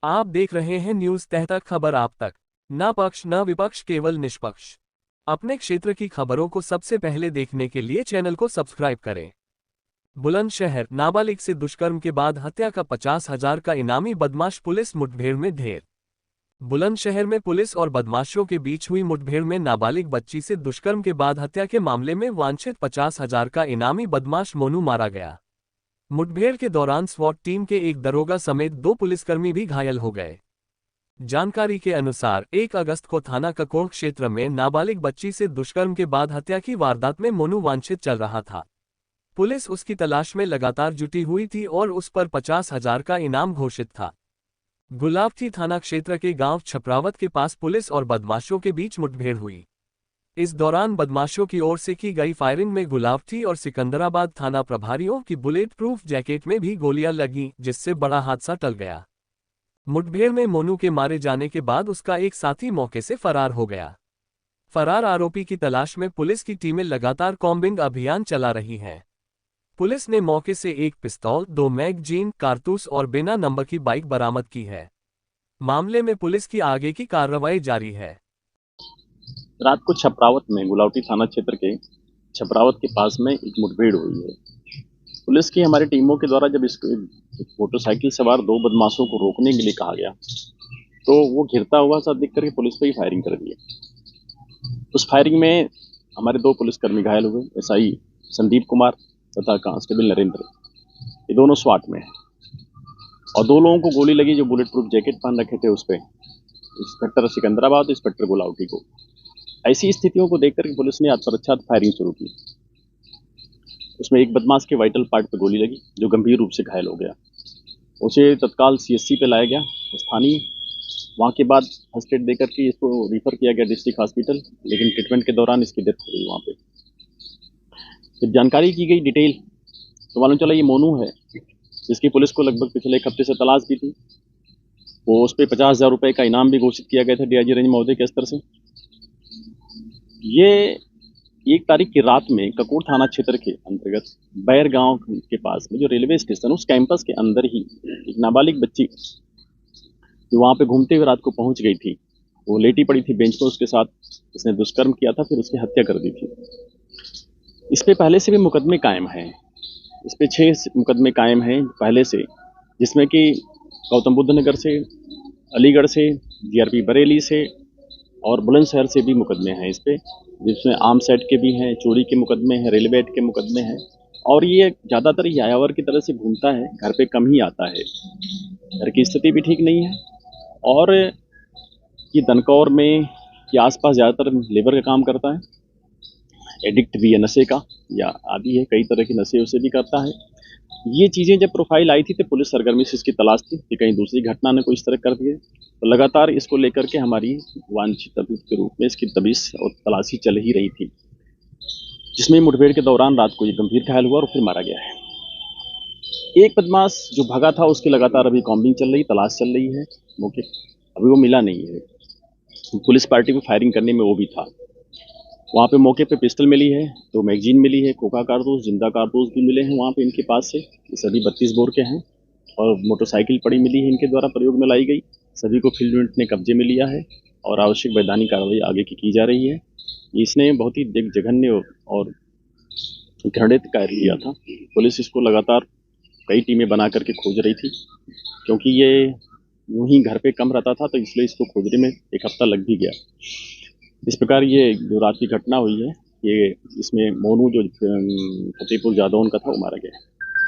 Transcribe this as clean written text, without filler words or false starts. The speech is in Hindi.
आप देख रहे हैं न्यूज तहत खबर आप तक। न पक्ष न विपक्ष, केवल निष्पक्ष। अपने क्षेत्र की खबरों को सबसे पहले देखने के लिए चैनल को सब्सक्राइब करें। बुलंदशहर, नाबालिग से दुष्कर्म के बाद हत्या का 50,000 का इनामी बदमाश पुलिस मुठभेड़ में ढेर। बुलंदशहर में पुलिस और बदमाशों के बीच हुई मुठभेड़ में नाबालिग बच्ची से दुष्कर्म के बाद हत्या के मामले में वांछित 50,000 का इनामी बदमाश मोनू मारा गया। मुठभेड़ के दौरान स्वॉट टीम के एक दरोगा समेत 2 पुलिसकर्मी भी घायल हो गए। जानकारी के अनुसार 1 अगस्त को थाना ककोड़ क्षेत्र में नाबालिग बच्ची से दुष्कर्म के बाद हत्या की वारदात में मोनू वांछित चल रहा था। पुलिस उसकी तलाश में लगातार जुटी हुई थी और उस पर 50,000 का इनाम घोषित था। गुलावथी थाना क्षेत्र के गांव छपरावत के पास पुलिस और बदमाशों के बीच मुठभेड़ हुई। इस दौरान बदमाशों की ओर से की गई फायरिंग में गुलावथी और सिकंदराबाद थाना प्रभारियों की बुलेट प्रूफ जैकेट में भी गोलियां लगीं, जिससे बड़ा हादसा टल गया। मुठभेड़ में मोनू के मारे जाने के बाद उसका एक साथी मौके से फरार हो गया। फरार आरोपी की तलाश में पुलिस की टीमें लगातार कॉम्बिंग अभियान चला रही हैं। पुलिस ने मौके से एक पिस्तौल, 2 मैगजीन, कारतूस और बिना नंबर की बाइक बरामद की है। मामले में पुलिस की आगे की कार्रवाई जारी है। रात को छपरावत में गुलावटी थाना क्षेत्र के छपरावत के पास में एक मुठभेड़ हुई है। पुलिस की हमारी टीमों के द्वारा जब इसको मोटरसाइकिल सवार 2 बदमाशों को रोकने के लिए कहा गया तो वो घिरता हुआ सा दिख करके पुलिस पे ही फायरिंग कर दी। उस फायरिंग में हमारे 2 पुलिसकर्मी घायल हुए, एसआई संदीप कुमार तथा कांस्टेबल नरेंद्र। ये दोनों स्वाट में हैं और 2 लोगों को गोली लगी जो बुलेट प्रूफ जैकेट पहन रखे थे। उस पर इंस्पेक्टर सिकंदराबाद, इंस्पेक्टर गुलावटी को। ऐसी स्थितियों को देखकर पुलिस ने आत्मरक्षा फायरिंग शुरू की। उसमें एक बदमाश के वाइटल पार्ट पर गोली लगी जो गंभीर रूप से घायल हो गया। उसे तत्काल सीएससी पे लाया गया स्थानीय। वहाँ के बाद फर्स्ट एड देकर के इसको रिफर किया गया डिस्ट्रिक्ट हॉस्पिटल, लेकिन ट्रीटमेंट के दौरान इसकी डेथ हो गई। वहाँ पे जब जानकारी की गई डिटेल तो मालूम चला ये मोनू है, जिसकी पुलिस को लगभग पिछले 1 हफ्ते से तलाश भी थी। वो उस पर 50,000 रुपये का इनाम भी घोषित किया गया था डीआईजी रेंज महोदय के स्तर से। ये 1 तारीख की रात में ककोड़ थाना क्षेत्र के अंतर्गत बैर गांव के पास में जो रेलवे स्टेशन, उस कैंपस के अंदर ही एक नाबालिग बच्ची जो वहां पे घूमते हुए रात को पहुंच गई थी, वो लेटी पड़ी थी बेंच पर। उसके साथ उसने दुष्कर्म किया था, फिर उसकी हत्या कर दी थी। इस पे पहले से भी मुकदमे कायम हैं। इस पे 6 मुकदमे कायम हैं पहले से, जिसमें कि गौतम बुद्ध नगर से, अलीगढ़ से, जीआरपी बरेली से और बुलंदशहर से भी मुकदमे हैं इस पे, जिसमें आर्म्स एक्ट के भी हैं, चोरी के मुकदमे हैं, रेलवे एक्ट के मुकदमे हैं। और ये ज़्यादातर यायावर की तरह से घूमता है, घर पे कम ही आता है। घर की स्थिति भी ठीक नहीं है और ये दनकौर में के आसपास ज़्यादातर लेबर का काम करता है। एडिक्ट भी है नशे का, या आदि है, कई तरह के नशे उसे भी करता है। ये चीज़ें जब प्रोफाइल आई थी तो पुलिस सरगर्मी से इसकी तलाश थी कि कहीं दूसरी घटना ने कोई इस तरह कर दिए। तो लगातार इसको लेकर के हमारी वांछित अभियुक्त के रूप में इसकी तबीश और तलाशी चल ही रही थी, जिसमें मुठभेड़ के दौरान रात को ये गंभीर घायल हुआ और फिर मारा गया है। एक बदमाश जो भागा था उसकी लगातार अभी कॉम्बिंग चल रही, तलाश चल रही है। मौके अभी वो मिला नहीं है। पुलिस पार्टी को फायरिंग करने में वो भी था। वहाँ पे मौके पे पिस्टल मिली है, 2 मैगजीन मिली है, खोखा कारतूस, जिंदा कारतूस भी मिले हैं वहाँ पे इनके पास से। ये सभी 32 बोर के हैं और मोटरसाइकिल पड़ी मिली है, इनके द्वारा प्रयोग में लाई गई। सभी को फील्ड यूनिट ने कब्जे में लिया है और आवश्यक वैधानिक कार्रवाई आगे की जा रही है। इसने बहुत ही जघन्य और घृणित कार्य किया था। पुलिस इसको लगातार कई टीमें बना करके खोज रही थी, क्योंकि ये यूं ही घर पे कम रहता था, तो इसलिए इसको खोजने में 1 हफ्ता लग भी गया। इस प्रकार ये जो रात की घटना हुई है, ये इसमें मोनू जो फतेहपुर जादौन का था वो मारा गया है।